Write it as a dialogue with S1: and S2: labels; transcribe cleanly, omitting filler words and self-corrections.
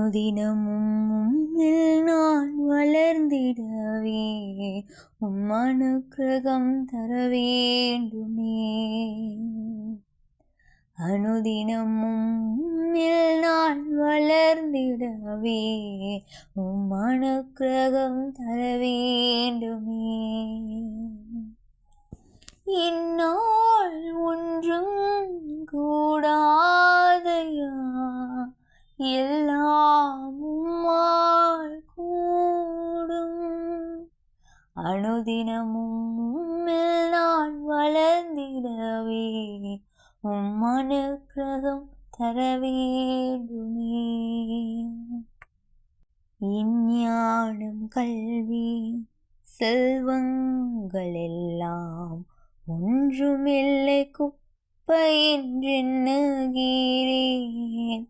S1: அனுதினமும் உம்மில் நான் வளர்ந்திடவே அனுக்கிரகம் தர வேண்டுமே. அனுதினமும் உம்மில் நான் வளர்ந்திடவே அனுக்கிரகம் தர வேண்டுமே. இந்நாள் ஒன்றும் கூடாதையா, எல்லாம் உம்மால் கூடும். அனுதினமும் உம்மில் நான் வளர்ந்திடவே அனுக்கிரகம் தர வேண்டுமே. இஞ்ஞானம் கல்வி செல்வங்கள் எல்லாம் ஒன்றுமில்லை குப்பை என்றெண்ணுகிறேன்.